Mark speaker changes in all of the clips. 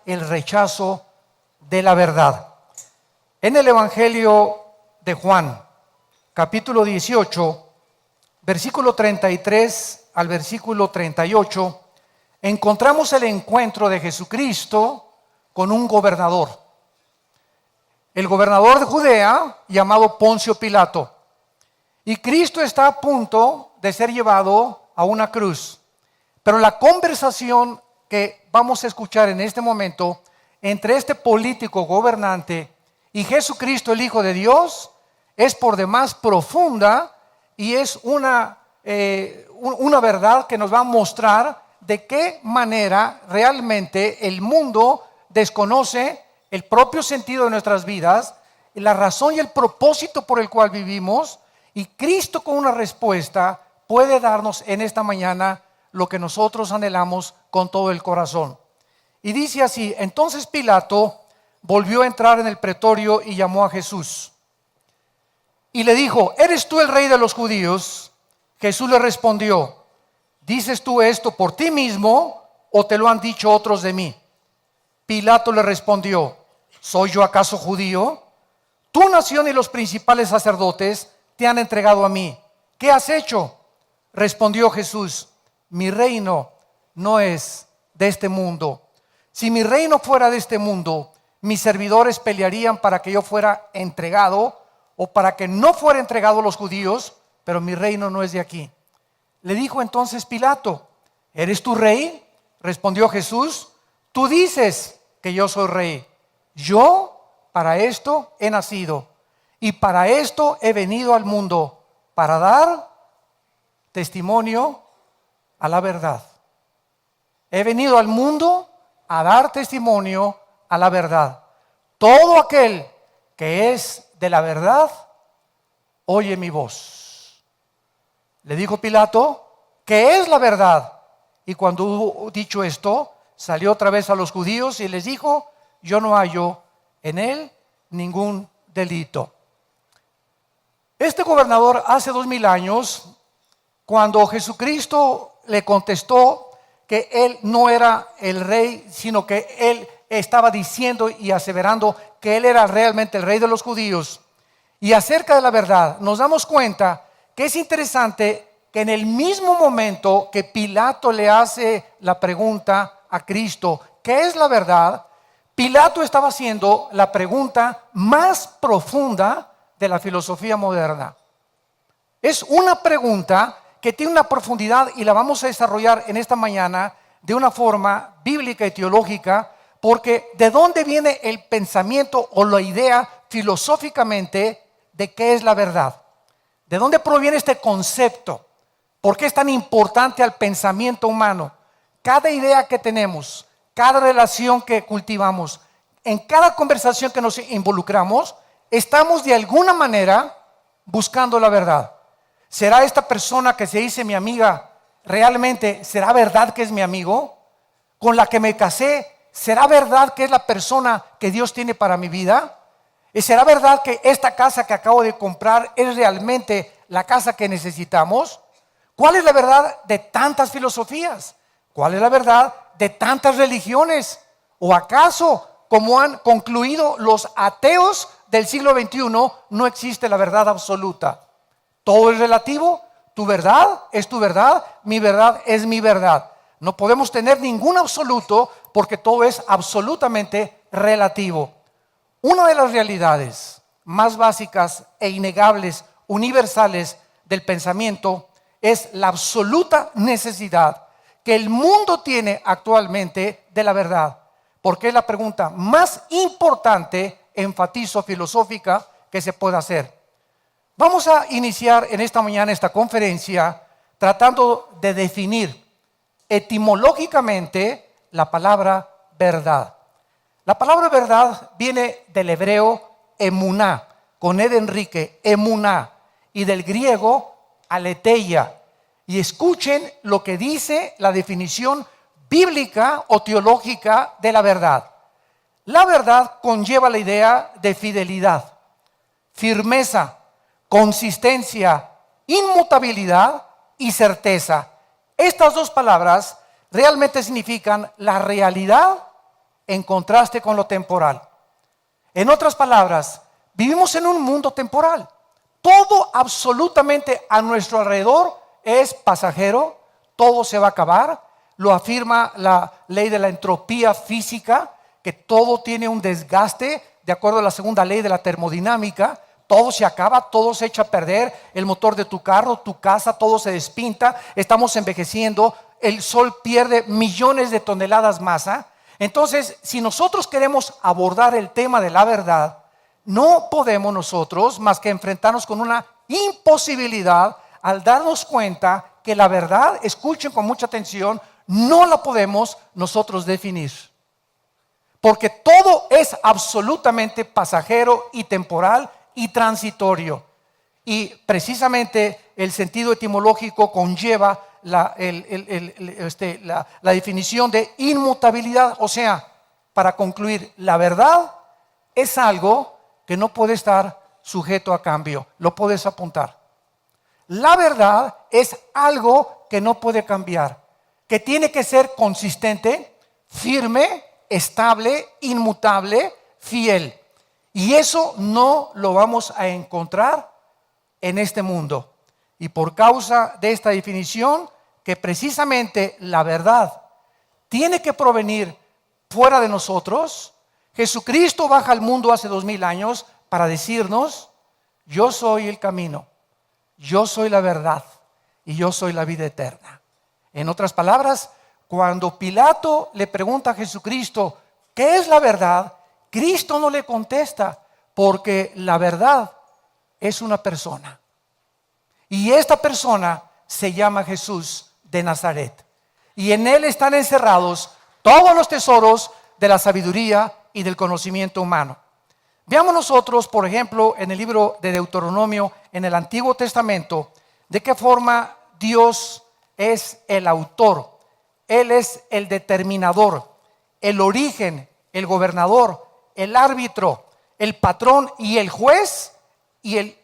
Speaker 1: el rechazo de la verdad. En el Evangelio de Juan, capítulo 18, versículo 33 al versículo 38, encontramos el encuentro de Jesucristo con un gobernador. El gobernador de Judea, llamado Poncio Pilato. Y Cristo está a punto de ser llevado a una cruz. Pero la conversación que vamos a escuchar en este momento entre este político gobernante y Jesucristo, el Hijo de Dios, es por demás profunda y es una verdad que nos va a mostrar de qué manera realmente el mundo desconoce el propio sentido de nuestras vidas, la razón y el propósito por el cual vivimos, y Cristo con una respuesta puede darnos en esta mañana lo que nosotros anhelamos con todo el corazón. Y dice así: entonces Pilato volvió a entrar en el pretorio y llamó a Jesús. Y le dijo: ¿eres tú el rey de los judíos? Jesús le respondió: ¿dices tú esto por ti mismo o te lo han dicho otros de mí? Pilato le respondió: ¿soy yo acaso judío? Tu nación y los principales sacerdotes te han entregado a mí. ¿Qué has hecho? Respondió Jesús: mi reino no es de este mundo. Si mi reino fuera de este mundo, mis servidores pelearían para que yo fuera entregado o para que no fuera entregado a los judíos, pero mi reino no es de aquí. Le dijo entonces Pilato: ¿eres tú rey? Respondió Jesús: tú dices que yo soy rey. Yo para esto he nacido y para esto he venido al mundo, para dar testimonio a la verdad. He venido al mundo a dar testimonio a la verdad. Todo aquel que es de la verdad, oye mi voz. Le dijo Pilato: ¿qué es la verdad? Y cuando hubo dicho esto, salió otra vez a los judíos y les dijo: yo no hallo en él ningún delito. Este gobernador hace 2000 años, cuando Jesucristo le contestó que él no era el rey, sino que él estaba diciendo y aseverando que él era realmente el rey de los judíos, y acerca de la verdad, nos damos cuenta que es interesante que en el mismo momento que Pilato le hace la pregunta a Cristo: ¿qué es la verdad?, Pilato estaba haciendo la pregunta más profunda de la filosofía moderna. Es una pregunta que tiene una profundidad y la vamos a desarrollar en esta mañana de una forma bíblica y teológica, porque ¿de dónde viene el pensamiento o la idea filosóficamente de qué es la verdad? ¿De dónde proviene este concepto? ¿Por qué es tan importante al pensamiento humano? Cada idea que tenemos, cada relación que cultivamos, en cada conversación que nos involucramos, estamos de alguna manera buscando la verdad. ¿Será esta persona que se dice mi amiga realmente, será verdad que es mi amigo? ¿Con la que me casé, será verdad que es la persona que Dios tiene para mi vida? ¿Y será verdad que esta casa que acabo de comprar es realmente la casa que necesitamos? ¿Cuál es la verdad de tantas filosofías? ¿Cuál es la verdad de tantas religiones? ¿O acaso, como han concluido los ateos del siglo XXI, no existe la verdad absoluta? Todo es relativo. Tu verdad es tu verdad, mi verdad es mi verdad. No podemos tener ningún absoluto porque todo es absolutamente relativo. Una de las realidades más básicas e innegables, universales del pensamiento es la absoluta necesidad que el mundo tiene actualmente de la verdad, porque es la pregunta más importante, enfatizo, filosófica que se puede hacer. Vamos a iniciar en esta mañana esta conferencia tratando de definir etimológicamente la palabra verdad. La palabra verdad viene del hebreo emuná, con E de Enrique, emuná, y del griego aletheia. Y escuchen lo que dice la definición bíblica o teológica de la verdad. La verdad conlleva la idea de fidelidad, firmeza, consistencia, inmutabilidad y certeza. Estas dos palabras realmente significan la realidad en contraste con lo temporal. En otras palabras, vivimos en un mundo temporal. Todo absolutamente a nuestro alrededor es pasajero, todo se va a acabar. Lo afirma la ley de la entropía física, que todo tiene un desgaste, de acuerdo a la segunda ley de la termodinámica. Todo se acaba, todo se echa a perder, el motor de tu carro, tu casa, todo se despinta, estamos envejeciendo, el sol pierde millones de toneladas masa. Entonces, si nosotros queremos abordar el tema de la verdad, no podemos nosotros más que enfrentarnos con una imposibilidad al darnos cuenta que la verdad, escuchen con mucha atención, no la podemos nosotros definir. Porque todo es absolutamente pasajero y temporal y transitorio. Y precisamente el sentido etimológico conlleva la definición de inmutabilidad. O sea, para concluir, la verdad es algo que no puede estar sujeto a cambio. Lo puedes apuntar. La verdad es algo que no puede cambiar, que tiene que ser consistente, firme, estable, inmutable, fiel. Y eso no lo vamos a encontrar en este mundo. Y por causa de esta definición, que precisamente la verdad tiene que provenir fuera de nosotros, Jesucristo baja al mundo hace 2000 años para decirnos: yo soy el camino, yo soy la verdad y yo soy la vida eterna. En otras palabras, cuando Pilato le pregunta a Jesucristo ¿qué es la verdad?, Cristo no le contesta, porque la verdad es una persona. Y esta persona se llama Jesús de Nazaret. Y en él están encerrados todos los tesoros de la sabiduría y del conocimiento humano. Veamos nosotros, por ejemplo, en el libro de Deuteronomio, en el Antiguo Testamento, de qué forma Dios es el autor. Él es el determinador, el origen, el gobernador, el árbitro, el patrón y el juez y el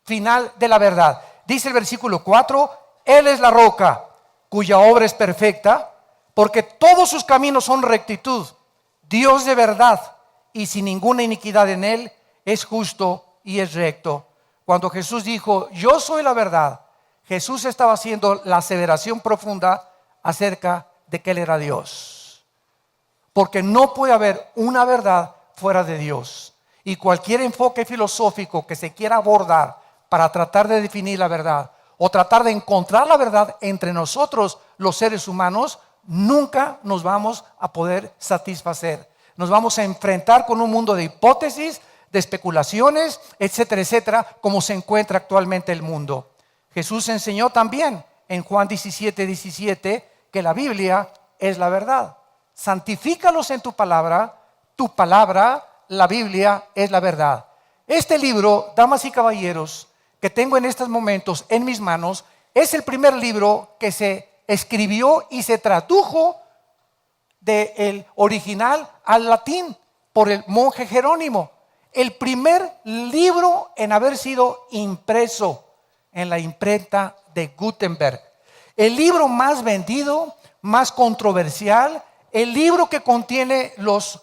Speaker 1: final de la verdad. Dice el versículo 4, Él es la roca cuya obra es perfecta, porque todos sus caminos son rectitud. Dios de verdad y sin ninguna iniquidad en Él, es justo y es recto. Cuando Jesús dijo, yo soy la verdad, Jesús estaba haciendo la aseveración profunda acerca de que Él era Dios. Porque no puede haber una verdad fuera de Dios. Y cualquier enfoque filosófico que se quiera abordar para tratar de definir la verdad o tratar de encontrar la verdad entre nosotros los seres humanos, nunca nos vamos a poder satisfacer. Nos vamos a enfrentar con un mundo de hipótesis, de especulaciones, etcétera, etcétera, como se encuentra actualmente el mundo. Jesús enseñó también en Juan 17:17 que la Biblia es la verdad. Santifícalos en tu palabra, la Biblia es la verdad. Este libro, damas y caballeros, que tengo en estos momentos en mis manos, es el primer libro que se escribió y se tradujo del original al latín por el monje Jerónimo. El primer libro en haber sido impreso en la imprenta de Gutenberg. El libro más vendido, más controversial, el libro que contiene los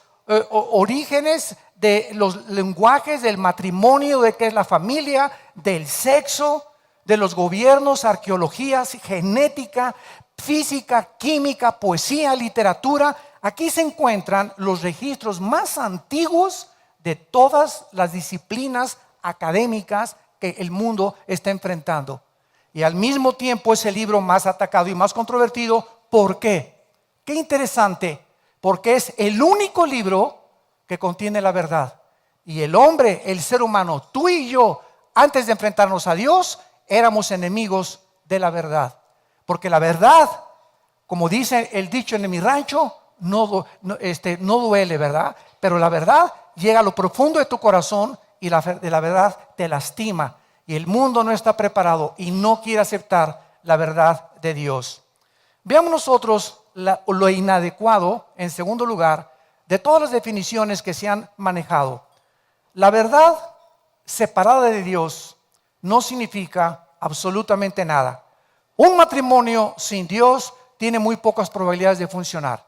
Speaker 1: orígenes de los lenguajes del matrimonio, de qué es la familia, del sexo, de los gobiernos, arqueologías, genética, física, química, poesía, literatura. Aquí se encuentran los registros más antiguos de todas las disciplinas académicas que el mundo está enfrentando. Y al mismo tiempo es el libro más atacado y más controvertido. ¿Por qué? Qué interesante, porque es el único libro que contiene la verdad. Y el hombre, el ser humano, tú y yo, antes de enfrentarnos a Dios, éramos enemigos de la verdad. Porque la verdad, como dice el dicho en mi rancho, no duele, ¿verdad? Pero la verdad llega a lo profundo de tu corazón y la verdad te lastima. Y el mundo no está preparado y no quiere aceptar la verdad de Dios. Veamos nosotros lo inadecuado, en segundo lugar, de todas las definiciones que se han manejado. La verdad separada de Dios no significa absolutamente nada. Un matrimonio sin Dios tiene muy pocas probabilidades de funcionar.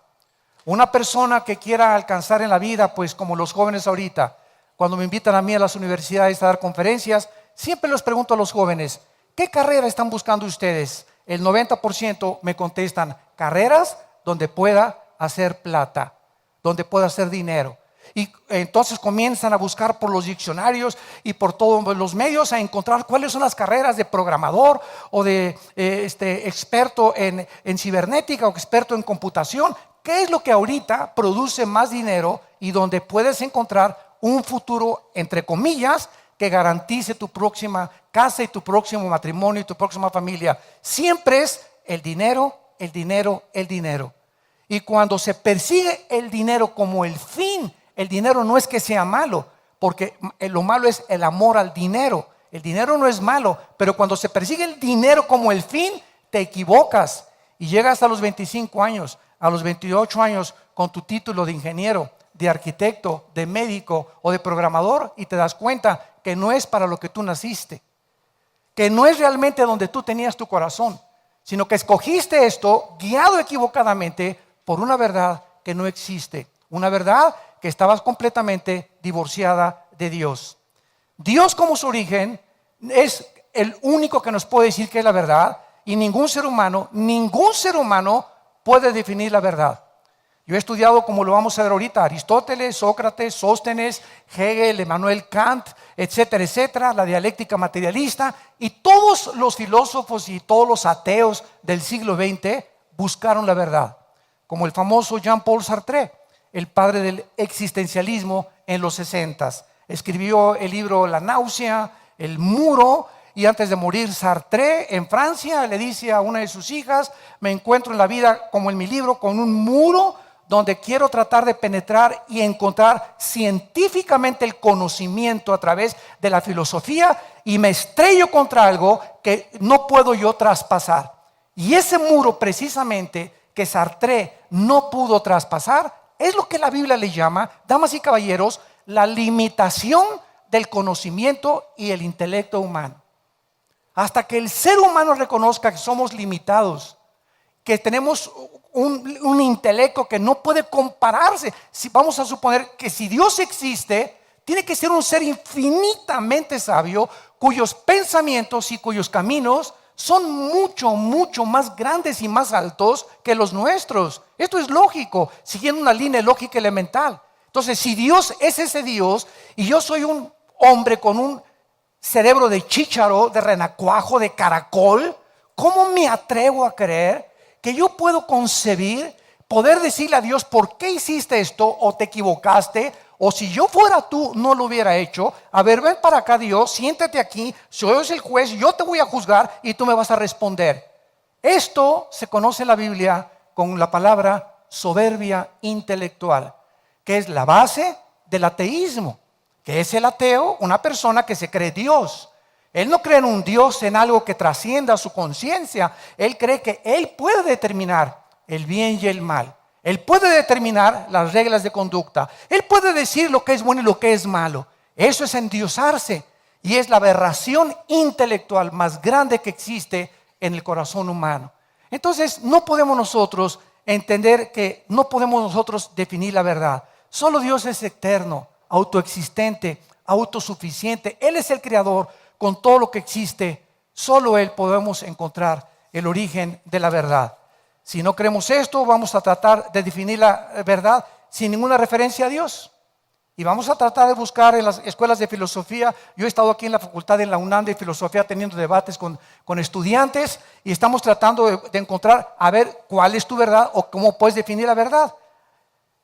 Speaker 1: Una persona que quiera alcanzar en la vida, pues como los jóvenes ahorita, cuando me invitan a mí a las universidades a dar conferencias, siempre les pregunto a los jóvenes, ¿qué carrera están buscando ustedes? El 90% me contestan, carreras donde pueda hacer plata, donde pueda hacer dinero. Y entonces comienzan a buscar por los diccionarios y por todos los medios a encontrar cuáles son las carreras de programador o de experto en cibernética o experto en computación. ¿Qué es lo que ahorita produce más dinero y donde puedes encontrar un futuro, entre comillas, que garantice tu próxima casa y tu próximo matrimonio y tu próxima familia? Siempre es el dinero, el dinero, el dinero. Y cuando se persigue el dinero como el fin, el dinero no es que sea malo, porque lo malo es el amor al dinero. El dinero no es malo, pero cuando se persigue el dinero como el fin, te equivocas y llegas a los 25 años, a los 28 años con tu título de ingeniero, de arquitecto, de médico o de programador y te das cuenta que no es para lo que tú naciste, que no es realmente donde tú tenías tu corazón, sino que escogiste esto guiado equivocadamente por una verdad que no existe, una verdad que estabas completamente divorciada de Dios. Dios como su origen es el único que nos puede decir que es la verdad y ningún ser humano puede definir la verdad. Yo he estudiado, como lo vamos a ver ahorita, Aristóteles, Sócrates, Sóstenes, Hegel, Emmanuel Kant, etcétera, etcétera, la dialéctica materialista, y todos los filósofos y todos los ateos del siglo XX buscaron la verdad, como el famoso Jean-Paul Sartre, el padre del existencialismo en los 60s. Escribió el libro La náusea, El muro, y antes de morir Sartre en Francia le dice a una de sus hijas, me encuentro en la vida como en mi libro con un muro donde quiero tratar de penetrar y encontrar científicamente el conocimiento a través de la filosofía y me estrello contra algo que no puedo yo traspasar. Y ese muro precisamente que Sartre no pudo traspasar es lo que la Biblia le llama, damas y caballeros, la limitación del conocimiento y el intelecto humano. Hasta que el ser humano reconozca que somos limitados, que tenemos un intelecto que no puede compararse. Si vamos a suponer que si Dios existe, tiene que ser un ser infinitamente sabio, cuyos pensamientos y cuyos caminos son mucho, mucho más grandes y más altos que los nuestros. Esto es lógico, siguiendo una línea lógica elemental. Entonces, si Dios es ese Dios y yo soy un hombre con un cerebro de chícharo, de renacuajo, de caracol, ¿cómo me atrevo a creer que yo puedo concebir, poder decirle a Dios por qué hiciste esto o te equivocaste? O si yo fuera tú, no lo hubiera hecho. A ver, ven para acá, Dios, siéntate aquí, soy el juez, yo te voy a juzgar y tú me vas a responder. Esto se conoce en la Biblia con la palabra soberbia intelectual, que es la base del ateísmo. Que es el ateo, una persona que se cree Dios. Él no cree en un Dios, en algo que trascienda su conciencia. Él cree que Él puede determinar el bien y el mal. Él puede determinar las reglas de conducta. Él puede decir lo que es bueno y lo que es malo. Eso es endiosarse y es la aberración intelectual más grande que existe en el corazón humano. Entonces no podemos nosotros entender que no podemos nosotros definir la verdad. Solo Dios es eterno, autoexistente, autosuficiente. Él es el creador con todo lo que existe. Solo Él podemos encontrar el origen de la verdad. Si no creemos esto, vamos a tratar de definir la verdad sin ninguna referencia a Dios. Y vamos a tratar de buscar en las escuelas de filosofía. Yo he estado aquí en la facultad en la UNAM de filosofía teniendo debates con estudiantes y estamos tratando de encontrar a ver cuál es tu verdad o cómo puedes definir la verdad.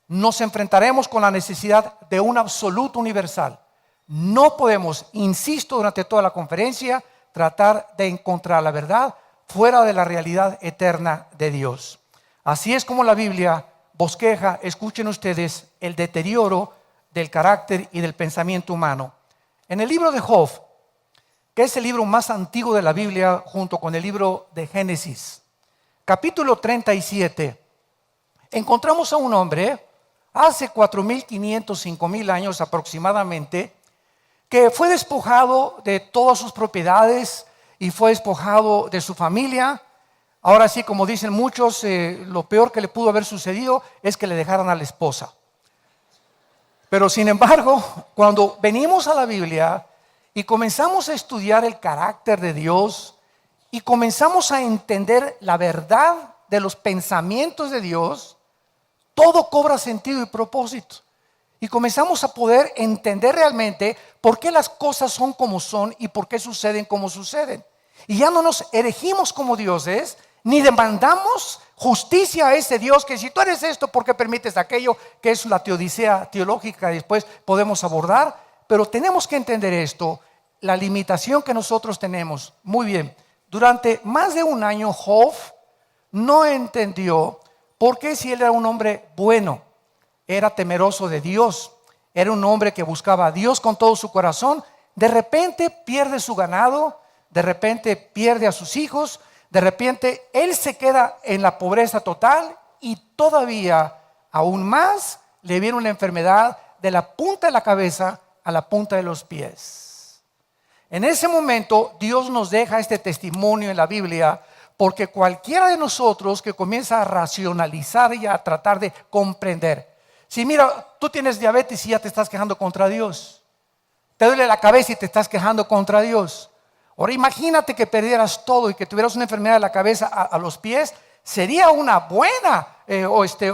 Speaker 1: Nos enfrentaremos con la necesidad de un absoluto universal. No podemos, insisto durante toda la conferencia, tratar de encontrar la verdad fuera de la realidad eterna de Dios. Así es como la Biblia bosqueja, escuchen ustedes, el deterioro del carácter y del pensamiento humano. En el libro de Job, que es el libro más antiguo de la Biblia junto con el libro de Génesis, capítulo 37, encontramos a un hombre hace 4.500, 5.000 años aproximadamente, que fue despojado de todas sus propiedades y fue despojado de su familia. Ahora sí, como dicen muchos, lo peor que le pudo haber sucedido es que le dejaran a la esposa. Pero sin embargo, cuando venimos a la Biblia y comenzamos a estudiar el carácter de Dios y comenzamos a entender la verdad de los pensamientos de Dios, todo cobra sentido y propósito. Y comenzamos a poder entender realmente por qué las cosas son como son y por qué suceden como suceden. Y ya no nos erigimos como dioses, ni demandamos justicia a ese Dios que si tú eres esto, ¿por qué permites aquello? Que es la teodicea teológica y después podemos abordar. Pero tenemos que entender esto, la limitación que nosotros tenemos. Muy bien, durante más de un año Job no entendió por qué si él era un hombre bueno, era temeroso de Dios, era un hombre que buscaba a Dios con todo su corazón, de repente pierde su ganado, de repente pierde a sus hijos, de repente él se queda en la pobreza total y todavía aún más le viene una enfermedad de la punta de la cabeza a la punta de los pies. En ese momento Dios nos deja este testimonio en la Biblia, porque cualquiera de nosotros que comienza a racionalizar y a tratar de comprender, si mira, tú tienes diabetes y ya te estás quejando contra Dios, te duele la cabeza y te estás quejando contra Dios. Ahora imagínate que perdieras todo y que tuvieras una enfermedad de la cabeza a los pies, sería una buena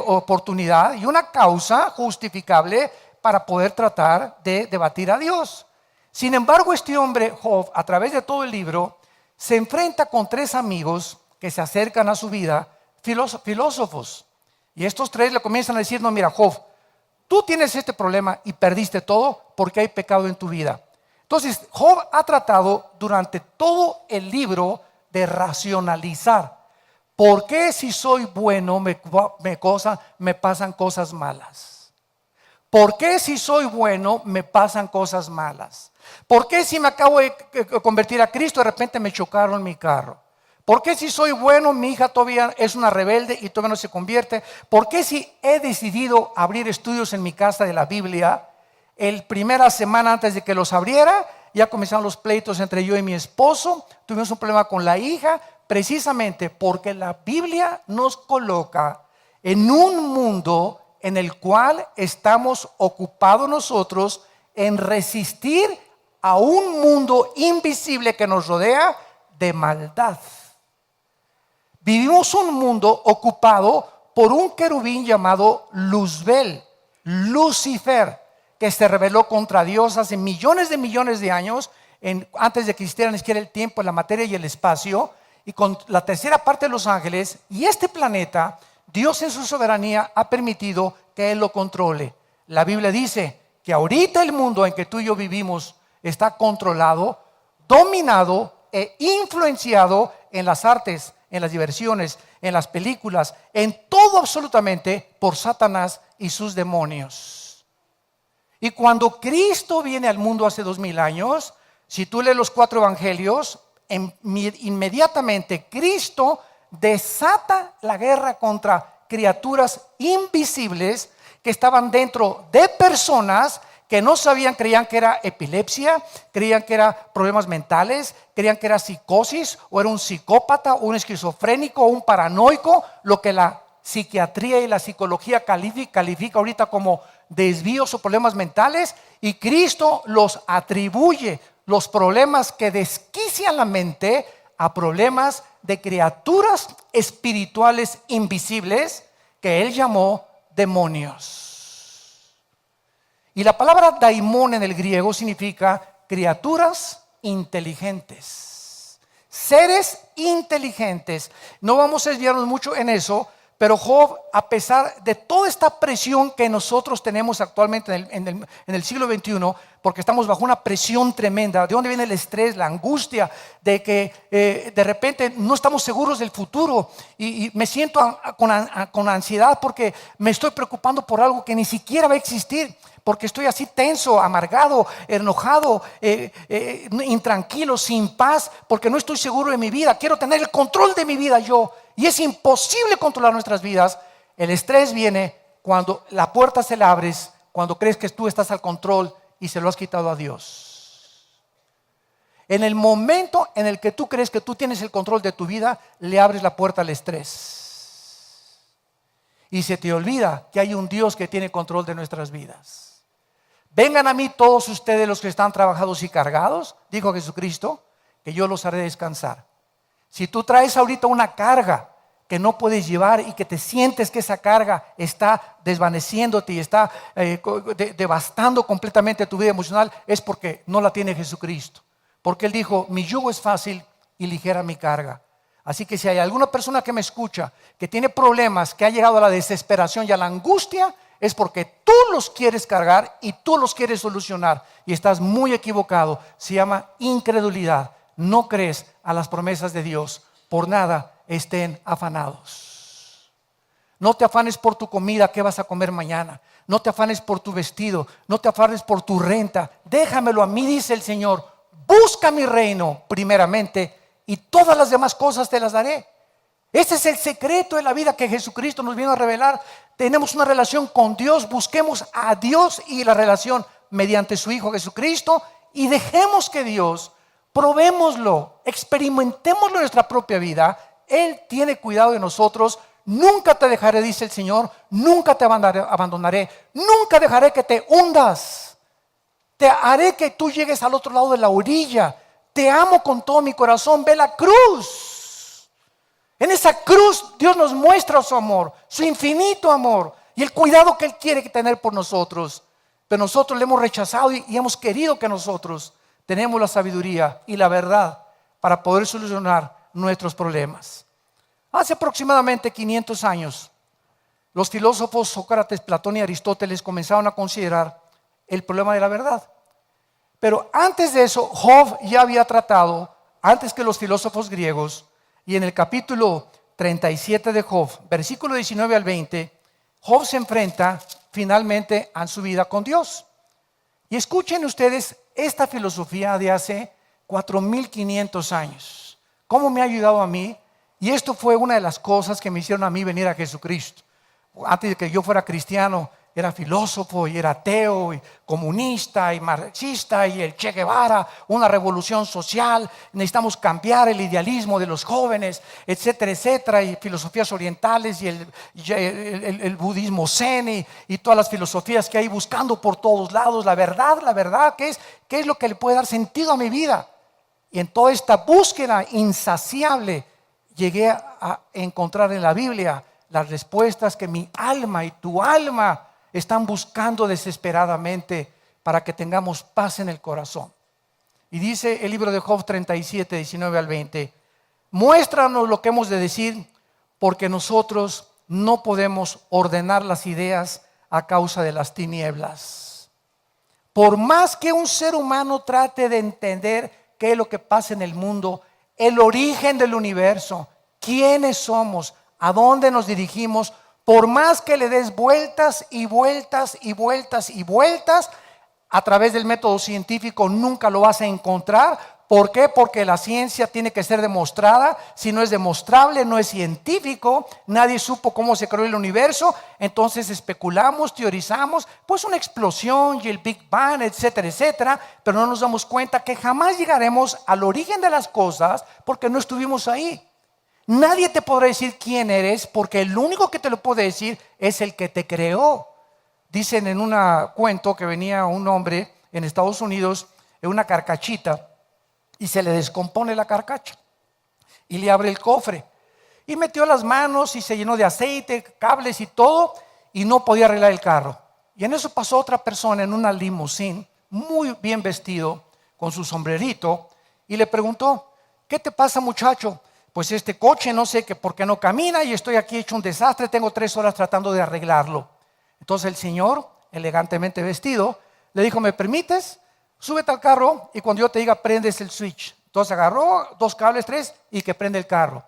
Speaker 1: oportunidad y una causa justificable para poder tratar de debatir a Dios. Sin embargo, este hombre Job, a través de todo el libro, se enfrenta con tres amigos que se acercan a su vida, filósofos. Y estos tres le comienzan a decir, no, mira Job, tú tienes este problema y perdiste todo porque hay pecado en tu vida. Entonces, Job ha tratado durante todo el libro de racionalizar. ¿Por qué si soy bueno me pasan cosas malas? ¿Por qué si soy bueno me pasan cosas malas? ¿Por qué si me acabo de convertir a Cristo de repente me chocaron mi carro? ¿Por qué si soy bueno mi hija todavía es una rebelde y todavía no se convierte? ¿Por qué si he decidido abrir estudios en mi casa de la Biblia, el primera semana antes de que los abriera, ya comenzaron los pleitos entre yo y mi esposo, tuvimos un problema con la hija, precisamente porque la Biblia nos coloca en un mundo en el cual estamos ocupados nosotros en resistir a un mundo invisible que nos rodea de maldad. Vivimos un mundo ocupado por un querubín llamado Luzbel, Lucifer, que se rebeló contra Dios hace millones de años, antes de que existiera ni siquiera el tiempo, la materia y el espacio, y con la tercera parte de los ángeles. Y este planeta, Dios en su soberanía ha permitido que Él lo controle. La Biblia dice que ahorita el mundo en que tú y yo vivimos está controlado, dominado e influenciado en las artes, en las diversiones, en las películas, en todo absolutamente por Satanás y sus demonios. Y cuando Cristo viene al mundo hace 2000 años, si tú lees los 4 evangelios, inmediatamente Cristo desata la guerra contra criaturas invisibles que estaban dentro de personas que no sabían, creían que era epilepsia, creían que era problemas mentales, creían que era psicosis, o era un psicópata, o un esquizofrénico, o un paranoico, lo que la psiquiatría y la psicología califica ahorita como desvíos o problemas mentales, y Cristo los atribuye, los problemas que desquician la mente, a problemas de criaturas espirituales invisibles que Él llamó demonios. Y la palabra daimón en el griego significa criaturas inteligentes, seres inteligentes. No vamos a desviarnos mucho en eso, pero Job, a pesar de toda esta presión que nosotros tenemos actualmente en el siglo XXI, porque estamos bajo una presión tremenda, ¿de dónde viene el estrés, la angustia? De que de repente no estamos seguros del futuro y me siento con ansiedad porque me estoy preocupando por algo que ni siquiera va a existir. Porque estoy así tenso, amargado, enojado, intranquilo, sin paz, porque no estoy seguro de mi vida. Quiero tener el control de mi vida yo. Y es imposible controlar nuestras vidas. El estrés viene cuando la puerta se la abres, cuando crees que tú estás al control y se lo has quitado a Dios. En el momento en el que tú crees que tú tienes el control de tu vida, le abres la puerta al estrés. Y se te olvida que hay un Dios que tiene control de nuestras vidas. Vengan a mí todos ustedes los que están trabajados y cargados, dijo Jesucristo, que yo los haré descansar. Si tú traes ahorita una carga que no puedes llevar y que te sientes que esa carga está desvaneciéndote y está devastando completamente tu vida emocional, es porque no la tiene Jesucristo. Porque Él dijo, mi yugo es fácil y ligera mi carga. Así que si hay alguna persona que me escucha que tiene problemas, que ha llegado a la desesperación y a la angustia, es porque tú los quieres cargar y tú los quieres solucionar. Y estás muy equivocado. Se llama incredulidad. No crees a las promesas de Dios. Por nada estén afanados. No te afanes por tu comida, ¿qué vas a comer mañana? No te afanes por tu vestido. No te afanes por tu renta. Déjamelo a mí, dice el Señor. Busca mi reino primeramente y todas las demás cosas te las daré. Ese es el secreto de la vida que Jesucristo nos vino a revelar. Tenemos una relación con Dios, busquemos a Dios y la relación mediante su Hijo Jesucristo y dejemos que Dios, probémoslo, experimentémoslo en nuestra propia vida. Él tiene cuidado de nosotros. Nunca te dejaré, dice el Señor, nunca te abandonaré, nunca dejaré que te hundas. Te haré que tú llegues al otro lado de la orilla. Te amo con todo mi corazón. Ve la cruz. En esa cruz Dios nos muestra su amor, su infinito amor y el cuidado que Él quiere tener por nosotros. Pero nosotros le hemos rechazado y hemos querido que nosotros tenemos la sabiduría y la verdad para poder solucionar nuestros problemas. Hace aproximadamente 500 años, los filósofos Sócrates, Platón y Aristóteles comenzaron a considerar el problema de la verdad. Pero antes de eso, Job ya había tratado, antes que los filósofos griegos, y en el capítulo 37 de Job, versículo 19 al 20, Job se enfrenta finalmente a su vida con Dios. Y escuchen ustedes esta filosofía de hace 4500 años. ¿Cómo me ha ayudado a mí? Y esto fue una de las cosas que me hicieron a mí venir a Jesucristo. Antes de que yo fuera cristiano, era filósofo y era ateo y comunista y marxista y el Che Guevara, una revolución social, necesitamos cambiar el idealismo de los jóvenes, etcétera, etcétera, y filosofías orientales y el budismo zen y todas las filosofías que hay buscando por todos lados la verdad, ¿qué es lo que le puede dar sentido a mi vida? Y en toda esta búsqueda insaciable llegué a encontrar en la Biblia las respuestas que mi alma y tu alma están buscando desesperadamente para que tengamos paz en el corazón. Y dice el libro de Job 37, 19 al 20, muéstranos lo que hemos de decir, porque nosotros no podemos ordenar las ideas a causa de las tinieblas. Por más que un ser humano trate de entender qué es lo que pasa en el mundo, el origen del universo, quiénes somos, a dónde nos dirigimos, por más que le des vueltas y vueltas y vueltas y vueltas, a través del método científico nunca lo vas a encontrar. ¿Por qué? Porque la ciencia tiene que ser demostrada. Si no es demostrable, no es científico. Nadie supo cómo se creó el universo. Entonces especulamos, teorizamos, pues una explosión y el Big Bang, etcétera, etcétera. Pero no nos damos cuenta que jamás llegaremos al origen de las cosas porque no estuvimos ahí. Nadie te podrá decir quién eres porque el único que te lo puede decir es el que te creó. Dicen en un cuento que venía un hombre en Estados Unidos en una carcachita y se le descompone la carcacha y le abre el cofre y metió las manos y se llenó de aceite, cables y todo y no podía arreglar el carro. Y en eso pasó otra persona en una limusín muy bien vestido con su sombrerito y le preguntó, ¿qué te pasa, muchacho? Pues este coche no sé que por qué no camina y estoy aquí hecho un desastre, tengo 3 horas tratando de arreglarlo. Entonces el señor, elegantemente vestido, le dijo, ¿me permites? Súbete al carro y cuando yo te diga prendes el switch. Entonces agarró 2 cables, 3 y que prende el carro.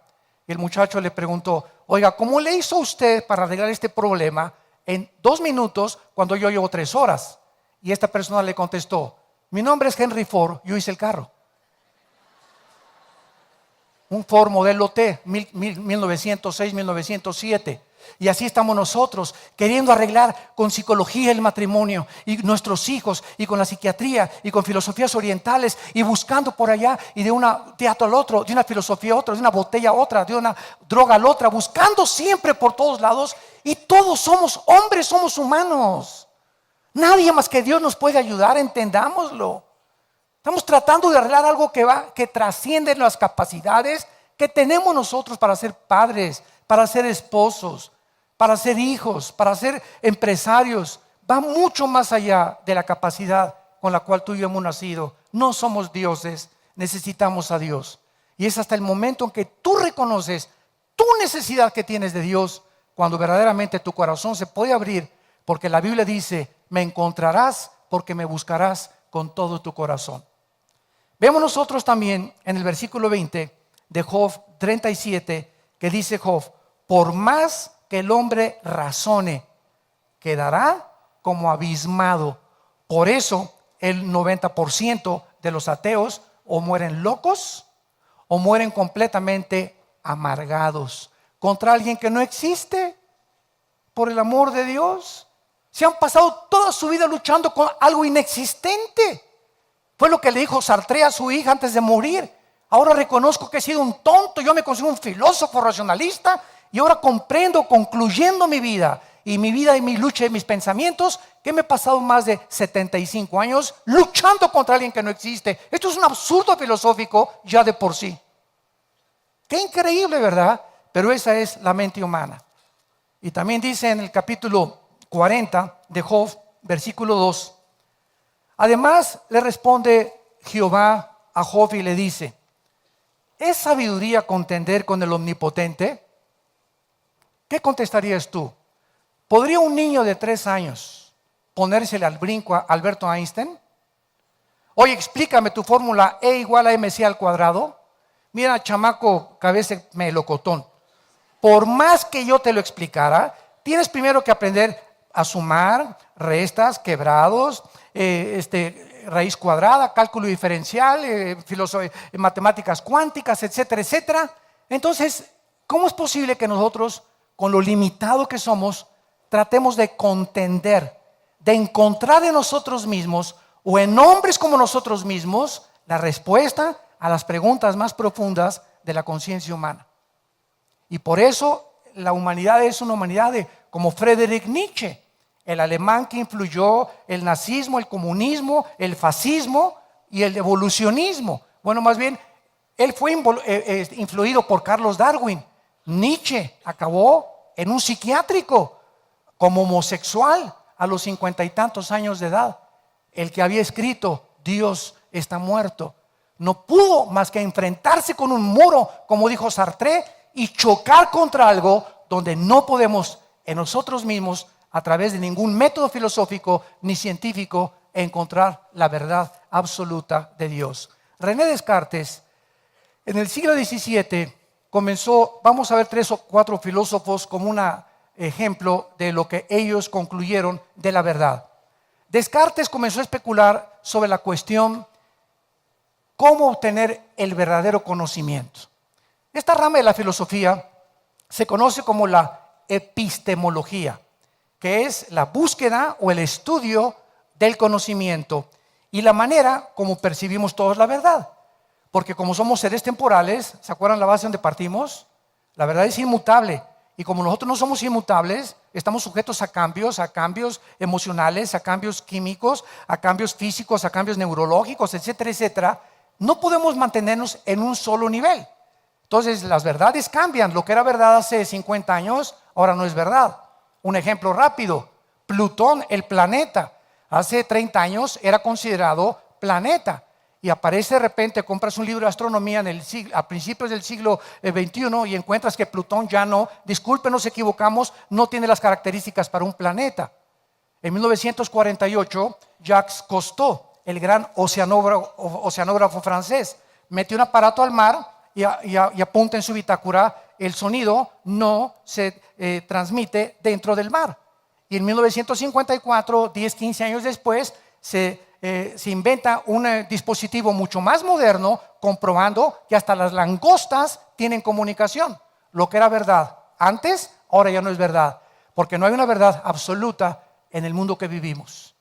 Speaker 1: Y el muchacho le preguntó, oiga, ¿cómo le hizo usted para arreglar este problema en 2 minutos cuando yo llevo 3 horas? Y esta persona le contestó, mi nombre es Henry Ford, yo hice el carro. Un Ford modelo T, 1906, 1907. Y así estamos nosotros, queriendo arreglar con psicología el matrimonio y nuestros hijos, y con la psiquiatría y con filosofías orientales, y buscando por allá y de un teatro al otro, de una filosofía a otra, de una botella a otra, de una droga a la otra, buscando siempre por todos lados. Y todos somos hombres, somos humanos. Nadie más que Dios nos puede ayudar, entendámoslo. Estamos tratando de arreglar algo que trasciende las capacidades que tenemos nosotros para ser padres, para ser esposos, para ser hijos, para ser empresarios. Va mucho más allá de la capacidad con la cual tú y yo hemos nacido. No somos dioses, necesitamos a Dios. Y es hasta el momento en que tú reconoces tu necesidad que tienes de Dios, cuando verdaderamente tu corazón se puede abrir, porque la Biblia dice: me encontrarás porque me buscarás con todo tu corazón. Vemos nosotros también en el versículo 20 de Job 37, que dice Job: por más que el hombre razone, quedará como abismado. Por eso el 90% de los ateos o mueren locos o mueren completamente amargados contra alguien que no existe. Por el amor de Dios, se han pasado toda su vida luchando con algo inexistente. Fue lo que le dijo Sartre a su hija antes de morir: ahora reconozco que he sido un tonto, yo me considero un filósofo racionalista, y ahora comprendo, concluyendo mi vida y mi lucha y mis pensamientos, que me he pasado más de 75 años luchando contra alguien que no existe. Esto es un absurdo filosófico ya de por sí. Qué increíble, ¿verdad? Pero esa es la mente humana. Y también dice en el capítulo 40 de Job, versículo 2: además le responde Jehová a Job y le dice: ¿es sabiduría contender con el Omnipotente? ¿Qué contestarías tú? ¿Podría un niño de 3 años ponérsele al brinco a Alberto Einstein? Oye, explícame tu fórmula E igual a MC al cuadrado. Mira, chamaco, cabeza melocotón, por más que yo te lo explicara, tienes primero que aprender a sumar, restas, quebrados, raíz cuadrada, cálculo diferencial, matemáticas cuánticas, etcétera, etcétera. Entonces, ¿cómo es posible que nosotros, con lo limitado que somos, tratemos de contender, de encontrar en nosotros mismos o en hombres como nosotros mismos la respuesta a las preguntas más profundas de la conciencia humana? Y por eso la humanidad es una humanidad como Friedrich Nietzsche, el alemán que influyó el nazismo, el comunismo, el fascismo y el evolucionismo. Bueno, más bien, él fue influido por Carlos Darwin. Nietzsche acabó en un psiquiátrico como homosexual a los 50 y tantos años de edad. El que había escrito Dios está muerto no pudo más que enfrentarse con un muro, como dijo Sartre, y chocar contra algo donde no podemos en nosotros mismos, a través de ningún método filosófico ni científico, encontrar la verdad absoluta de Dios. René Descartes, en el siglo XVII, comenzó, vamos a ver 3 o 4 filósofos como un ejemplo de lo que ellos concluyeron de la verdad. Descartes comenzó a especular sobre la cuestión cómo obtener el verdadero conocimiento. Esta rama de la filosofía se conoce como la epistemología, que es la búsqueda o el estudio del conocimiento y la manera como percibimos todos la verdad. Porque como somos seres temporales, ¿se acuerdan la base donde partimos? La verdad es inmutable. Y como nosotros no somos inmutables, estamos sujetos a cambios emocionales, a cambios químicos, a cambios físicos, a cambios neurológicos, etcétera, etcétera. No podemos mantenernos en un solo nivel. Entonces las verdades cambian. Lo que era verdad hace 50 años, ahora no es verdad. Un ejemplo rápido: Plutón, el planeta, hace 30 años era considerado planeta. Y aparece de repente, compras un libro de astronomía a principios del siglo XXI y encuentras que Plutón ya no, disculpen, nos equivocamos, no tiene las características para un planeta. En 1948, Jacques Cousteau, el gran oceanógrafo francés, metió un aparato al mar y apunta en su bitácora: el sonido no se transmite dentro del mar. Y en 1954, 10, 15 años después, se inventa un dispositivo mucho más moderno, comprobando que hasta las langostas tienen comunicación. Lo que era verdad antes, ahora ya no es verdad, porque no hay una verdad absoluta en el mundo que vivimos,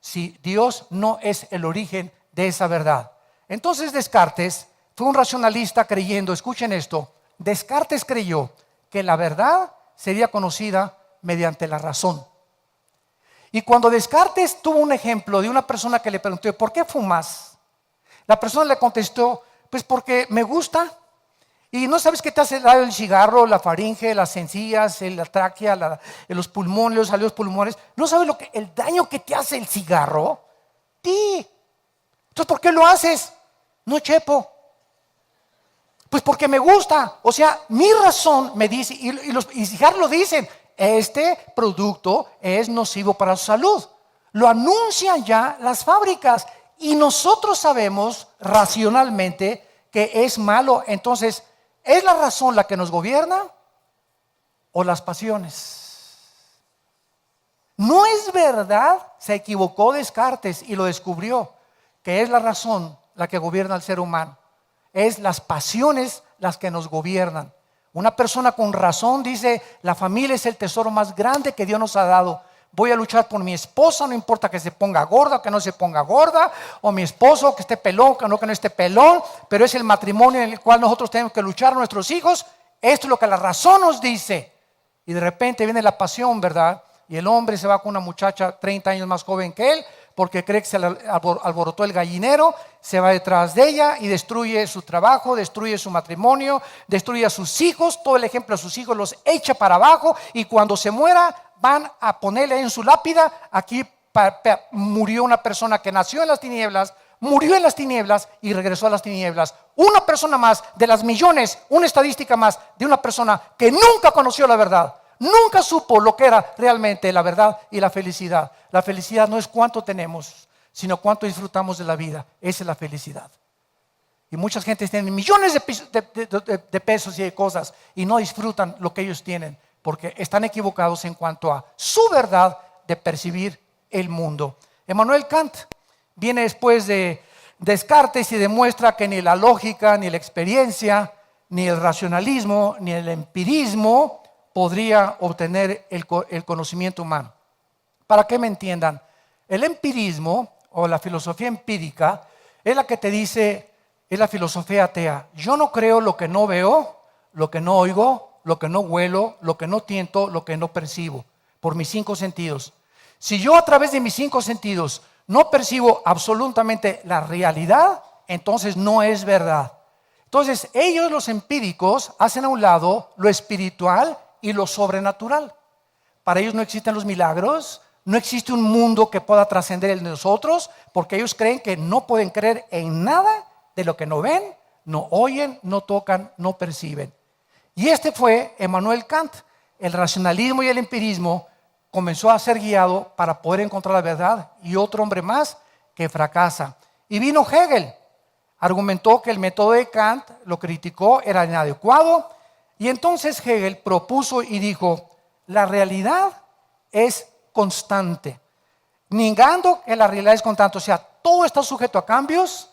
Speaker 1: si Dios no es el origen de esa verdad. Entonces Descartes fue un racionalista creyendo, escuchen esto, Descartes creyó que la verdad sería conocida mediante la razón. Y cuando Descartes tuvo un ejemplo de una persona que le preguntó, ¿por qué fumas? La persona le contestó, pues porque me gusta. Y no sabes qué te hace daño el cigarro, la faringe, las encías, la tráquea, los pulmones, los pulmones. ¿No sabes el daño que te hace el cigarro? Sí. Entonces, ¿por qué lo haces? No, chepo. Pues porque me gusta. O sea, mi razón me dice, y los cigarros lo dicen, este producto es nocivo para su salud. Lo anuncian ya las fábricas y nosotros sabemos racionalmente que es malo. Entonces, ¿es la razón la que nos gobierna o las pasiones? No es verdad, se equivocó Descartes y lo descubrió, que es la razón la que gobierna al ser humano. Es las pasiones las que nos gobiernan. Una persona con razón dice, la familia es el tesoro más grande que Dios nos ha dado. Voy a luchar por mi esposa, no importa que se ponga gorda o que no se ponga gorda, o mi esposo que esté pelón, que no esté pelón, pero es el matrimonio en el cual nosotros tenemos que luchar a nuestros hijos. Esto es lo que la razón nos dice. Y de repente viene la pasión, ¿verdad? Y el hombre se va con una muchacha 30 años más joven que él, porque cree que se le alborotó el gallinero, se va detrás de ella y destruye su trabajo, destruye su matrimonio, destruye a sus hijos, todo el ejemplo de sus hijos los echa para abajo, y cuando se muera van a ponerle en su lápida, aquí murió una persona que nació en las tinieblas, murió en las tinieblas y regresó a las tinieblas. Una persona más de las millones, una estadística más de una persona que nunca conoció la verdad. Nunca supo lo que era realmente la verdad y la felicidad. La felicidad no es cuánto tenemos, sino cuánto disfrutamos de la vida. Esa es la felicidad. Y muchas gentes tienen millones de pesos y de cosas y no disfrutan lo que ellos tienen, porque están equivocados en cuanto a su verdad de percibir el mundo. Immanuel Kant viene después de Descartes y demuestra que ni la lógica, ni la experiencia, ni el racionalismo, ni el empirismo podría obtener el conocimiento humano. Para que me entiendan, el empirismo o la filosofía empírica es la que te dice, es la filosofía atea. Yo no creo lo que no veo, lo que no oigo, lo que no huelo, lo que no tiento, lo que no percibo, por mis 5 sentidos. Si yo a través de mis 5 sentidos no percibo absolutamente la realidad, entonces no es verdad. Entonces ellos, los empíricos, hacen a un lado lo espiritual y lo sobrenatural. Para ellos no existen los milagros, no existe un mundo que pueda trascender el de nosotros, porque ellos creen que no pueden creer en nada de lo que no ven, no oyen, no tocan, no perciben. Y este fue Immanuel Kant. El racionalismo y el empirismo comenzó a ser guiado para poder encontrar la verdad, y otro hombre más que fracasa. Y vino Hegel, argumentó que el método de Kant, lo criticó, era inadecuado. Y entonces Hegel propuso y dijo, la realidad es constante, negando que la realidad es constante, o sea, todo está sujeto a cambios.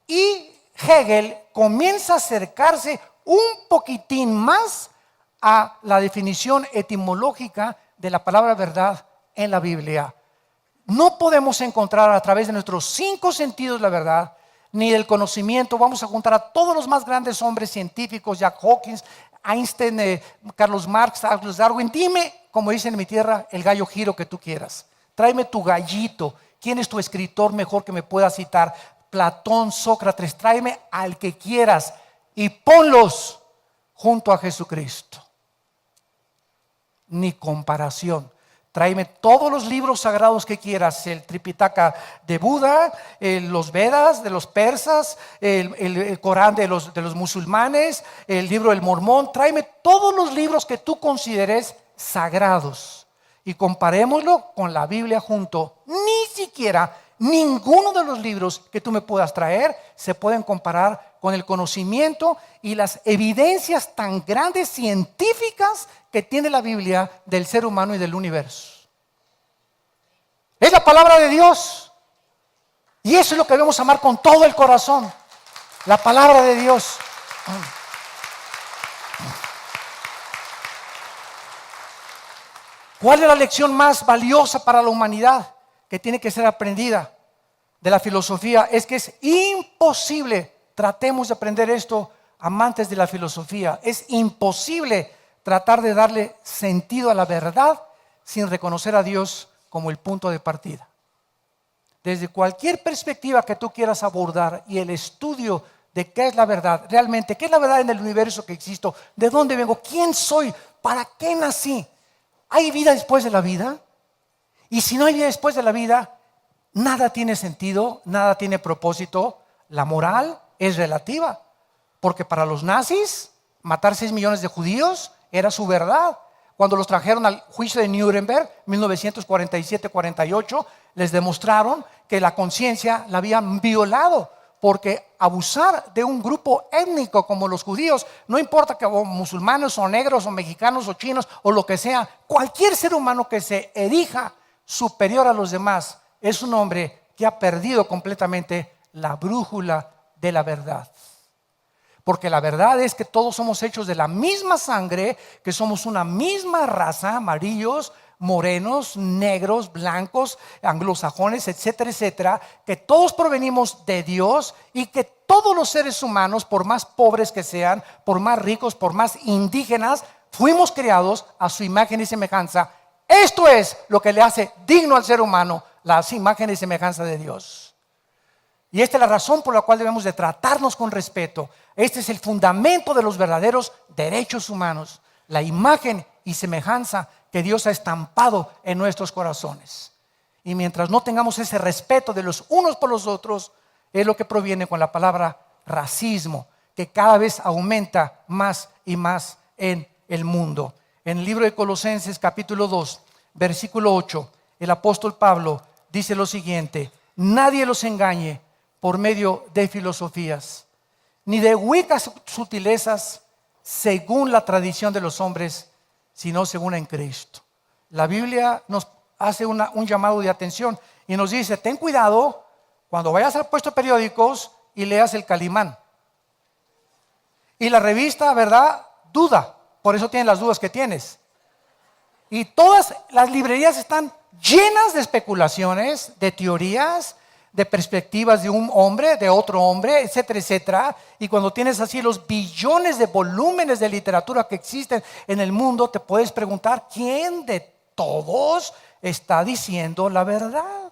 Speaker 1: Y Hegel comienza a acercarse un poquitín más a la definición etimológica de la palabra verdad en la Biblia. No podemos encontrar a través de nuestros 5 sentidos la verdad, ni del conocimiento. Vamos a juntar a todos los más grandes hombres científicos, Jack Hawkins, Einstein, Carlos Marx, Charles Darwin. Dime, como dicen en mi tierra, el gallo giro que tú quieras. Tráeme tu gallito. ¿Quién es tu escritor mejor que me pueda citar? Platón, Sócrates. Tráeme al que quieras y ponlos junto a Jesucristo. Ni comparación. Tráeme todos los libros sagrados que quieras, el Tripitaka de Buda, los Vedas de los persas, el Corán de los musulmanes, el libro del Mormón. Tráeme todos los libros que tú consideres sagrados y comparémoslo con la Biblia junto. Ni siquiera ninguno de los libros que tú me puedas traer se pueden comparar con el conocimiento y las evidencias tan grandes científicas que tiene la Biblia del ser humano y del universo. Es la palabra de Dios, y eso es lo que debemos amar con todo el corazón, la palabra de Dios. ¿Cuál es la lección más valiosa para la humanidad que tiene que ser aprendida de la filosofía? Es que es imposible, tratemos de aprender esto, amantes de la filosofía, es imposible tratar de darle sentido a la verdad sin reconocer a Dios como el punto de partida. Desde cualquier perspectiva que tú quieras abordar y el estudio de qué es la verdad, realmente, qué es la verdad en el universo que existo, de dónde vengo, quién soy, para qué nací. ¿Hay vida después de la vida? Y si no hay vida después de la vida, nada tiene sentido, nada tiene propósito. La moral es relativa, porque para los nazis, matar 6 millones de judíos era su verdad. Cuando los trajeron al juicio de Nuremberg, 1947-48, les demostraron que la conciencia la habían violado, porque abusar de un grupo étnico como los judíos, no importa que o musulmanes o negros o mexicanos o chinos o lo que sea, cualquier ser humano que se erija superior a los demás es un hombre que ha perdido completamente la brújula de la verdad. Porque la verdad es que todos somos hechos de la misma sangre, que somos una misma raza, amarillos, morenos, negros, blancos, anglosajones, etcétera, etcétera, que todos provenimos de Dios y que todos los seres humanos, por más pobres que sean, por más ricos, por más indígenas, fuimos creados a su imagen y semejanza. Esto es lo que le hace digno al ser humano, la imagen y semejanza de Dios. Y esta es la razón por la cual debemos de tratarnos con respeto. Este es el fundamento de los verdaderos derechos humanos, la imagen y semejanza que Dios ha estampado en nuestros corazones. Y mientras no tengamos ese respeto de los unos por los otros, es lo que proviene con la palabra racismo, que cada vez aumenta más y más en el mundo. En el libro de Colosenses capítulo 2, versículo 8, el apóstol Pablo dice lo siguiente: nadie los engañe por medio de filosofías, ni de huecas sutilezas según la tradición de los hombres, sino según en Cristo. La Biblia nos hace un llamado de atención y nos dice: ten cuidado cuando vayas al puesto de periódicos y leas el Calimán. Y la revista, ¿verdad?, duda. Por eso tienes las dudas que tienes. Y todas las librerías están llenas de especulaciones, de teorías, de perspectivas de un hombre, de otro hombre, etcétera, etcétera. Y cuando tienes así los billones de volúmenes de literatura que existen en el mundo, te puedes preguntar: ¿quién de todos está diciendo la verdad?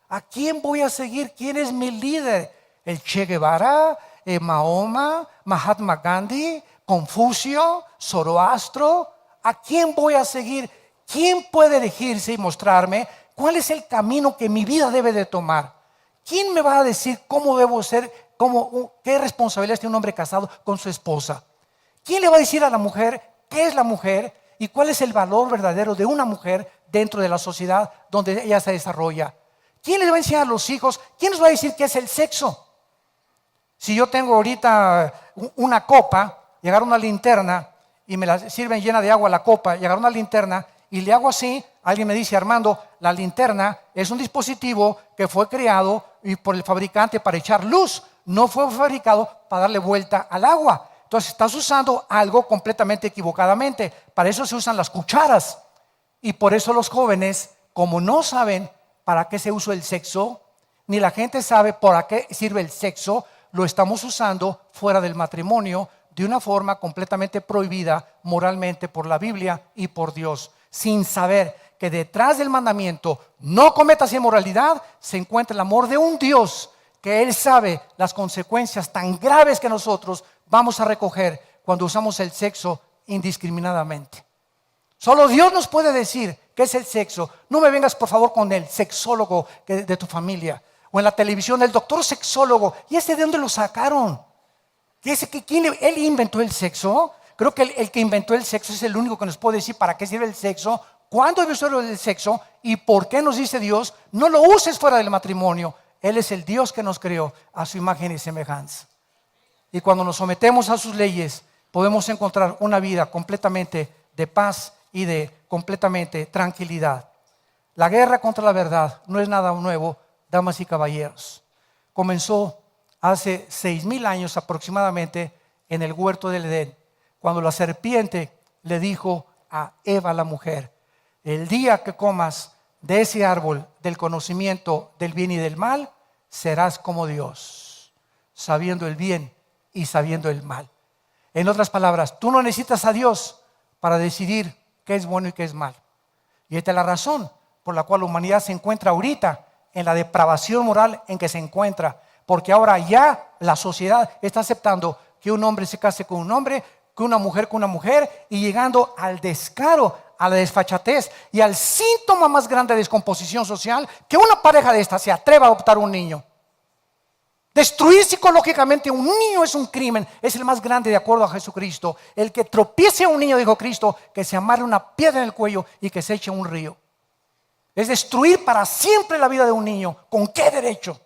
Speaker 1: ¿A quién voy a seguir? ¿Quién es mi líder? ¿El Che Guevara? ¿Mahoma? ¿Mahatma Gandhi? ¿Confucio? ¿Zoroastro? ¿A quién voy a seguir? ¿Quién puede elegirse y mostrarme cuál es el camino que mi vida debe de tomar? ¿Quién me va a decir cómo debo ser, qué responsabilidad tiene un hombre casado con su esposa? ¿Quién le va a decir a la mujer qué es la mujer y cuál es el valor verdadero de una mujer dentro de la sociedad donde ella se desarrolla? ¿Quién les va a enseñar a los hijos? ¿Quién nos va a decir qué es el sexo? Si yo tengo ahorita una copa y agarro una linterna y me la sirven llena de agua la copa y agarro una linterna y le hago así, alguien me dice: Armando, la linterna es un dispositivo que fue creado por el fabricante para echar luz, no fue fabricado para darle vuelta al agua. Entonces estás usando algo completamente equivocadamente. Para eso se usan las cucharas. Y por eso los jóvenes, como no saben para qué se usa el sexo, ni la gente sabe para qué sirve el sexo, lo estamos usando fuera del matrimonio de una forma completamente prohibida moralmente por la Biblia y por Dios, sin saber que detrás del mandamiento no cometas inmoralidad se encuentra el amor de un Dios, que Él sabe las consecuencias tan graves que nosotros vamos a recoger cuando usamos el sexo indiscriminadamente. Solo Dios nos puede decir qué es el sexo. No me vengas por favor con el sexólogo de tu familia, o en la televisión el doctor sexólogo. ¿Y ese de dónde lo sacaron? ¿Él inventó el sexo? Creo que el que inventó el sexo es el único que nos puede decir para qué sirve el sexo, cuándo debe usar el sexo y por qué nos dice Dios: no lo uses fuera del matrimonio. Él es el Dios que nos creó a su imagen y semejanza. Y cuando nos sometemos a sus leyes, podemos encontrar una vida completamente de paz y de completamente tranquilidad. La guerra contra la verdad no es nada nuevo, damas y caballeros. Comenzó hace 6,000 años aproximadamente en el huerto del Edén, cuando la serpiente le dijo a Eva, la mujer: el día que comas de ese árbol del conocimiento del bien y del mal, serás como Dios, sabiendo el bien y sabiendo el mal. En otras palabras, tú no necesitas a Dios para decidir qué es bueno y qué es malo. Y esta es la razón por la cual la humanidad se encuentra ahorita en la depravación moral en que se encuentra. Porque ahora ya la sociedad está aceptando que un hombre se case con un hombre, que una mujer con una mujer, y llegando al descaro, a la desfachatez y al síntoma más grande de descomposición social, que una pareja de esta se atreva a adoptar un niño. Destruir psicológicamente un niño es un crimen, es el más grande de acuerdo a Jesucristo. El que tropiece a un niño, dijo Cristo, que se amarre una piedra en el cuello y que se eche a un río. Es destruir para siempre la vida de un niño. ¿Con qué derecho?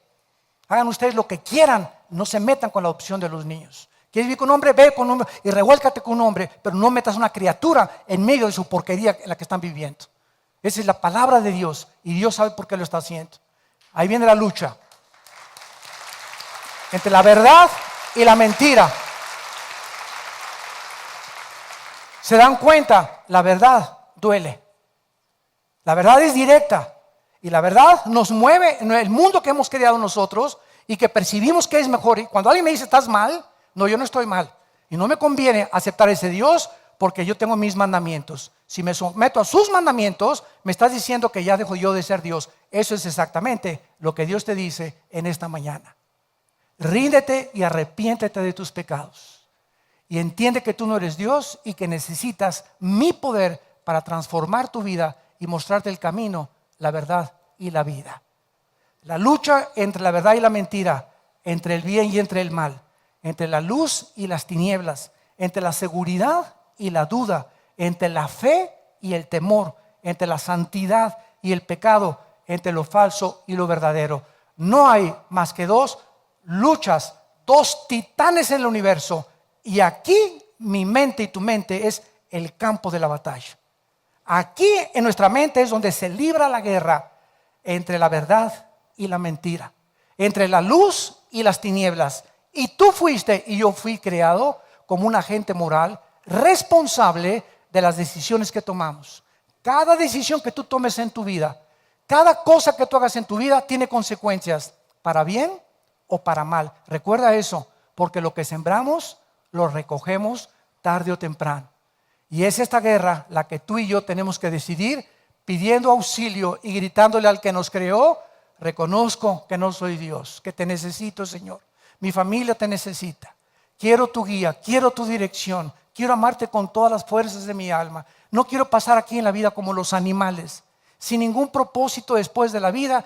Speaker 1: Hagan ustedes lo que quieran, no se metan con la adopción de los niños. ¿Quieres vivir con un hombre? Ve con un hombre y revuélcate con un hombre, pero no metas una criatura en medio de su porquería en la que están viviendo. Esa es la palabra de Dios y Dios sabe por qué lo está haciendo. Ahí viene la lucha entre la verdad y la mentira. ¿Se dan cuenta? La verdad duele. La verdad es directa. Y la verdad nos mueve en el mundo que hemos creado nosotros y que percibimos que es mejor. Y cuando alguien me dice, ¿estás mal? No, yo no estoy mal. Y no me conviene aceptar ese Dios porque yo tengo mis mandamientos. Si me someto a sus mandamientos, me estás diciendo que ya dejo yo de ser Dios. Eso es exactamente lo que Dios te dice en esta mañana. Ríndete y arrepiéntete de tus pecados. Y entiende que tú no eres Dios y que necesitas mi poder para transformar tu vida y mostrarte el camino, la verdad y la vida. La lucha entre la verdad y la mentira, entre el bien y entre el mal, entre la luz y las tinieblas, entre la seguridad y la duda, entre la fe y el temor, entre la santidad y el pecado, entre lo falso y lo verdadero. No hay más que dos luchas, dos titanes en el universo, y aquí mi mente y tu mente es el campo de la batalla. Aquí en nuestra mente es donde se libra la guerra entre la verdad y la mentira, entre la luz y las tinieblas. Y tú fuiste y yo fui creado como un agente moral responsable de las decisiones que tomamos. Cada decisión que tú tomes en tu vida, cada cosa que tú hagas en tu vida tiene consecuencias para bien o para mal. Recuerda eso, porque lo que sembramos lo recogemos tarde o temprano. Y es esta guerra la que tú y yo tenemos que decidir, pidiendo auxilio y gritándole al que nos creó: reconozco que no soy Dios, que te necesito, Señor. Mi familia te necesita. Quiero tu guía, quiero tu dirección. Quiero amarte con todas las fuerzas de mi alma. No quiero pasar aquí en la vida como los animales, sin ningún propósito después de la vida.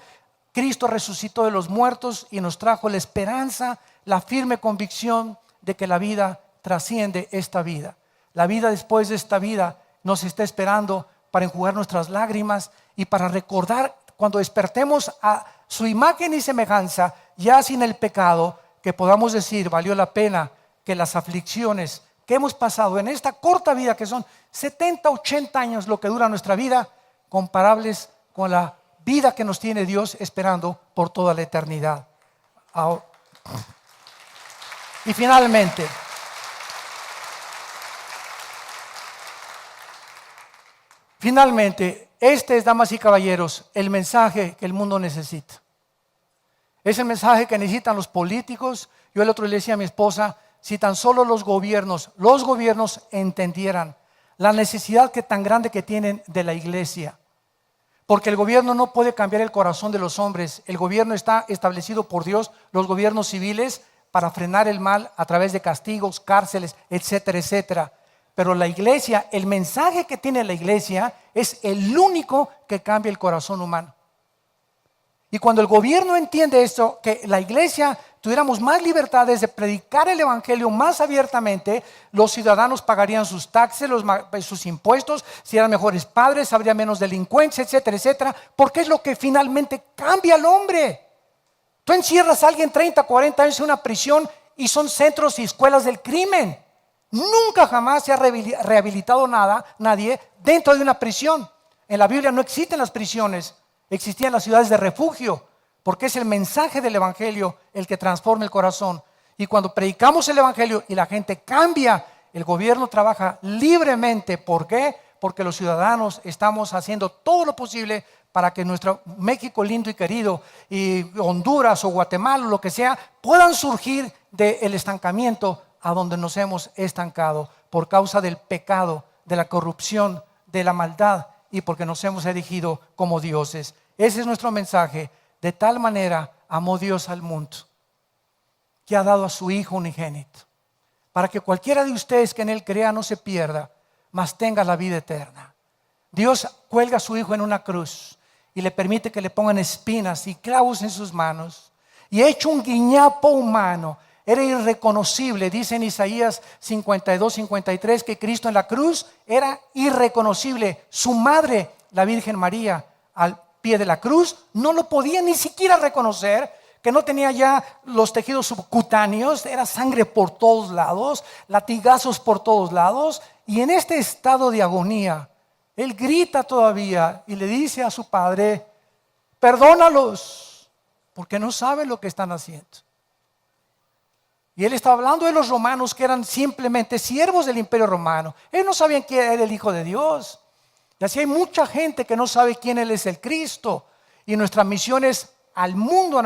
Speaker 1: Cristo resucitó de los muertos y nos trajo la esperanza, la firme convicción de que la vida trasciende esta vida. La vida después de esta vida nos está esperando para enjugar nuestras lágrimas y para recordar cuando despertemos a su imagen y semejanza, ya sin el pecado, que podamos decir: valió la pena que las aflicciones que hemos pasado en esta corta vida, que son 70, 80 años lo que dura nuestra vida, comparables con la vida que nos tiene Dios esperando por toda la eternidad. Y finalmente, este es, damas y caballeros, el mensaje que el mundo necesita. Es el mensaje que necesitan los políticos. Yo el otro le decía a mi esposa: si tan solo los gobiernos entendieran la necesidad que tan grande que tienen de la iglesia. Porque el gobierno no puede cambiar el corazón de los hombres. El gobierno está establecido por Dios, los gobiernos civiles, para frenar el mal a través de castigos, cárceles, etcétera, etcétera. Pero la iglesia, el mensaje que tiene la iglesia es el único que cambia el corazón humano. Y cuando el gobierno entiende esto, que la iglesia tuviéramos más libertades de predicar el evangelio más abiertamente, los ciudadanos pagarían sus taxes, sus impuestos, serían mejores padres, habría menos delincuencia, etcétera, etcétera, porque es lo que finalmente cambia al hombre. Tú encierras a alguien 30, 40 años en una prisión y son centros y escuelas del crimen. Nunca jamás se ha rehabilitado nadie dentro de una prisión. En la Biblia no existen las prisiones, existían las ciudades de refugio, porque es el mensaje del evangelio el que transforma el corazón. Y cuando predicamos el evangelio y la gente cambia, el gobierno trabaja libremente. ¿Por qué? porque los ciudadanos estamos haciendo todo lo posible para que nuestro México lindo y querido, y Honduras o Guatemala o lo que sea, puedan surgir del estancamiento a donde nos hemos estancado por causa del pecado, de la corrupción, de la maldad y porque nos hemos erigido como dioses. Ese es nuestro mensaje. De tal manera amó Dios al mundo que ha dado a su Hijo unigénito, para que cualquiera de ustedes que en Él crea no se pierda, mas tenga la vida eterna. Dios cuelga a su Hijo en una cruz y le permite que le pongan espinas y clavos en sus manos, y hecho un guiñapo humano. Era irreconocible. Dice en Isaías 52, 53 que Cristo en la cruz era irreconocible. Su madre, la Virgen María, al pie de la cruz, no lo podía ni siquiera reconocer, que no tenía ya los tejidos subcutáneos, era sangre por todos lados, latigazos por todos lados, y en este estado de agonía, Él grita todavía y le dice a su Padre: perdónalos, porque no saben lo que están haciendo. Y Él estaba hablando de los romanos, que eran simplemente siervos del imperio romano. Ellos no sabían quién era el Hijo de Dios. Y así hay mucha gente que no sabe quién Él es, el Cristo. Y nuestra misión es al mundo,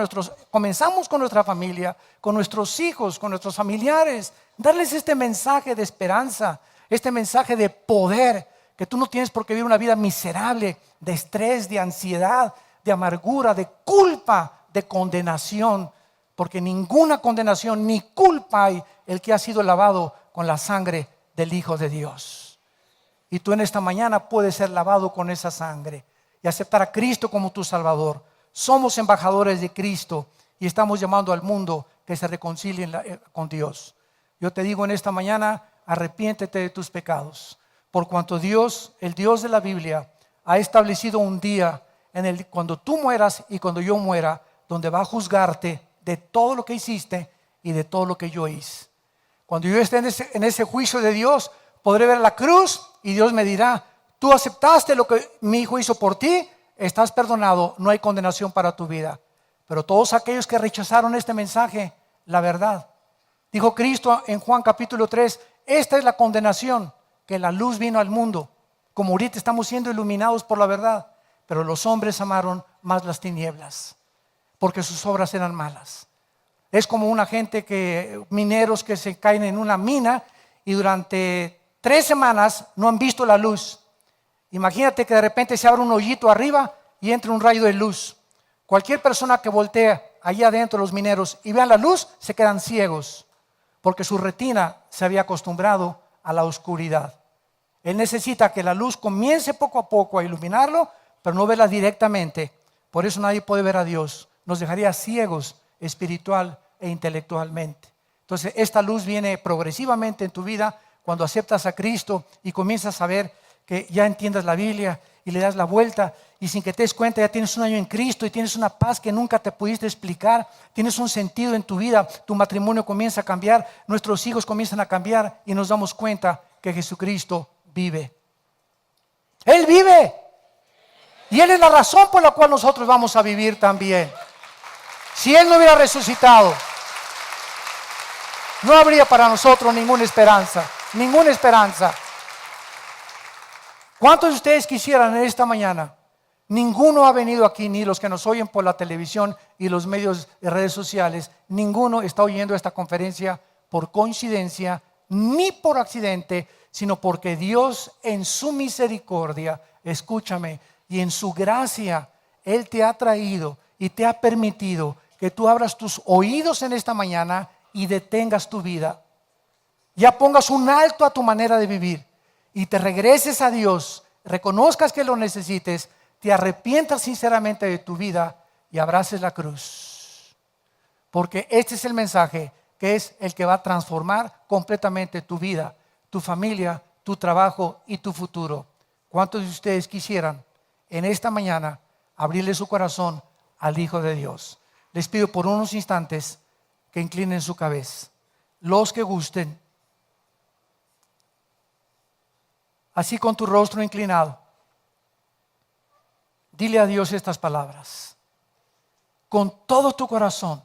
Speaker 1: comenzamos con nuestra familia, con nuestros hijos, con nuestros familiares, darles este mensaje de esperanza, este mensaje de poder, que tú no tienes por qué vivir una vida miserable, de estrés, de ansiedad, de amargura, de culpa, de condenación, porque ninguna condenación ni culpa hay el que ha sido lavado con la sangre del Hijo de Dios. Y tú en esta mañana puedes ser lavado con esa sangre y aceptar a Cristo como tu Salvador. Somos embajadores de Cristo y estamos llamando al mundo que se reconcilien con Dios. Yo te digo en esta mañana, arrepiéntete de tus pecados, por cuanto Dios, el Dios de la Biblia, ha establecido un día cuando tú mueras y cuando yo muera, donde va a juzgarte de todo lo que hiciste y de todo lo que yo hice. Cuando yo esté en ese juicio de Dios, podré ver la cruz y Dios me dirá: tú aceptaste lo que mi Hijo hizo por ti, estás perdonado, no hay condenación para tu vida. Pero todos aquellos que rechazaron este mensaje, la verdad, dijo Cristo en Juan capítulo 3, esta es la condenación, que la luz vino al mundo, como ahorita estamos siendo iluminados por la verdad, pero los hombres amaron más las tinieblas, porque sus obras eran malas. Es como mineros que se caen en una mina y durante 3 semanas no han visto la luz. Imagínate que de repente se abre un hoyito arriba y entra un rayo de luz. Cualquier persona que voltea allá adentro, los mineros, y vean la luz, se quedan ciegos, porque su retina se había acostumbrado a la oscuridad. Él necesita que la luz comience poco a poco a iluminarlo, pero no verla directamente. Por eso nadie puede ver a Dios. Nos dejaría ciegos espiritual e intelectualmente. Entonces esta luz viene progresivamente en tu vida cuando aceptas a Cristo y comienzas a ver que ya entiendas la Biblia y le das la vuelta, y sin que te des cuenta ya tienes un año en Cristo y tienes una paz que nunca te pudiste explicar, tienes un sentido en tu vida, tu matrimonio comienza a cambiar, nuestros hijos comienzan a cambiar y nos damos cuenta que Jesucristo vive. Él vive y Él es la razón por la cual nosotros vamos a vivir también. Si Él no hubiera resucitado, no habría para nosotros ninguna esperanza, ninguna esperanza. ¿Cuántos de ustedes quisieran en esta mañana? Ninguno ha venido aquí, ni los que nos oyen por la televisión y los medios de redes sociales, ninguno está oyendo esta conferencia por coincidencia ni por accidente, sino porque Dios en su misericordia, escúchame, y en su gracia, Él te ha traído y te ha permitido que tú abras tus oídos en esta mañana y detengas tu vida. Ya pongas un alto a tu manera de vivir y te regreses a Dios, reconozcas que lo necesites, te arrepientas sinceramente de tu vida y abraces la cruz. Porque este es el mensaje que es el que va a transformar completamente tu vida, tu familia, tu trabajo y tu futuro. ¿Cuántos de ustedes quisieran en esta mañana abrirle su corazón al Hijo de Dios? Les pido por unos instantes que inclinen su cabeza. Los que gusten, así con tu rostro inclinado, dile a Dios estas palabras. Con todo tu corazón,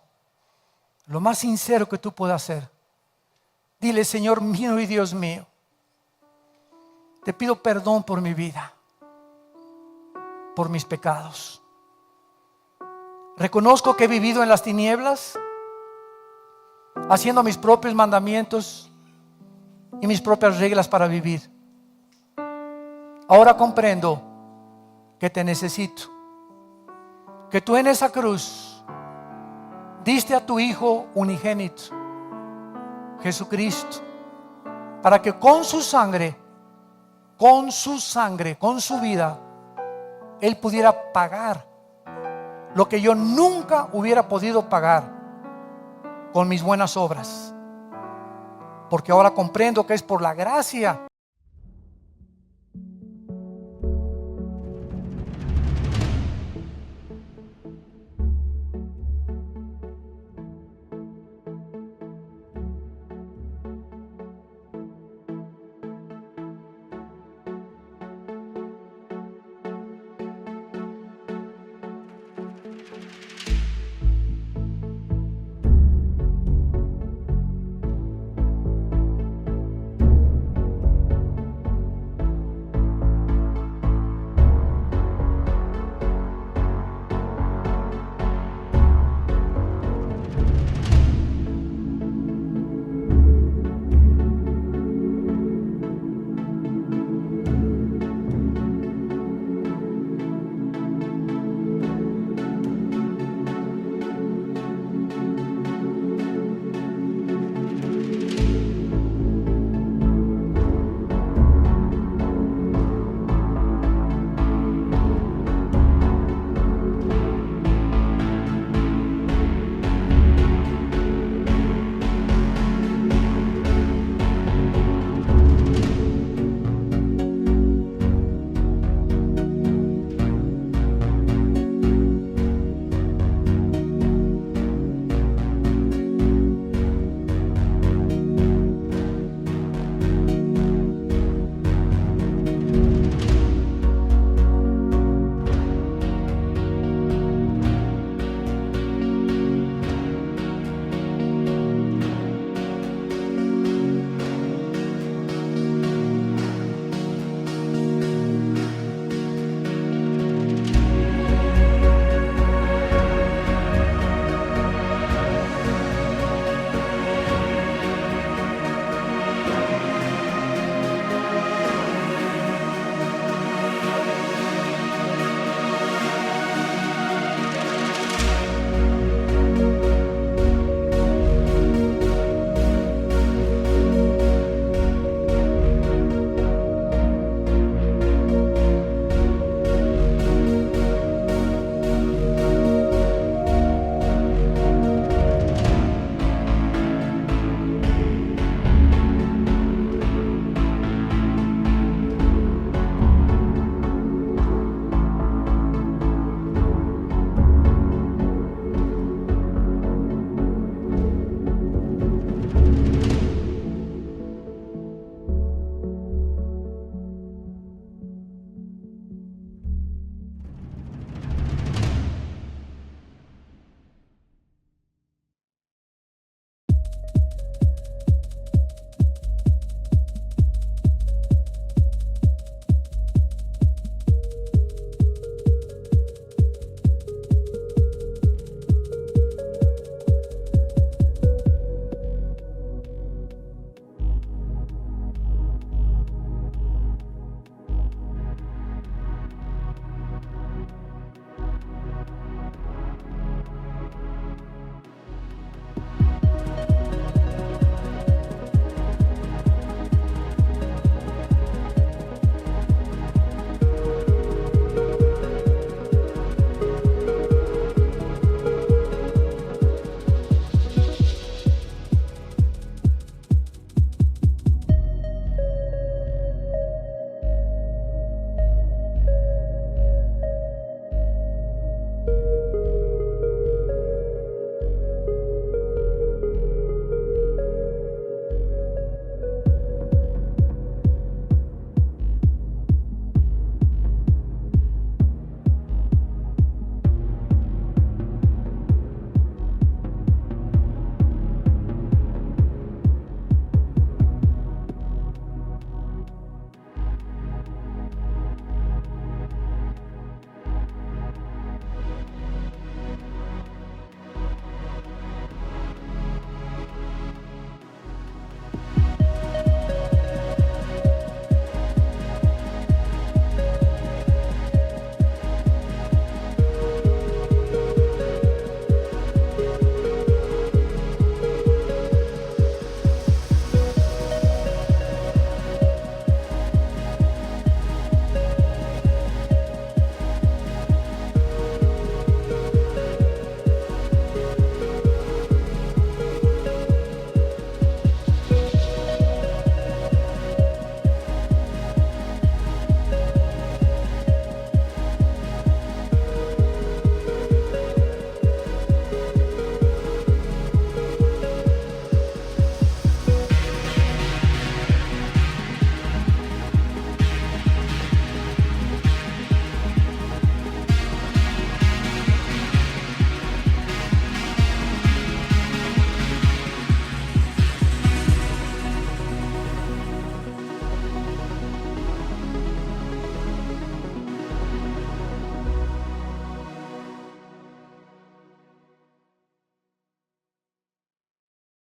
Speaker 1: lo más sincero que tú puedas hacer. Dile: Señor mío y Dios mío, Te pido perdón por mi vida, por mis pecados. Reconozco que he vivido en las tinieblas, haciendo mis propios mandamientos y mis propias reglas para vivir. Ahora comprendo que te necesito, que tú en esa cruz diste a tu Hijo unigénito, Jesucristo, para que con su sangre, con su vida, Él pudiera pagar lo que yo nunca hubiera podido pagar con mis buenas obras. Porque ahora comprendo que es por la gracia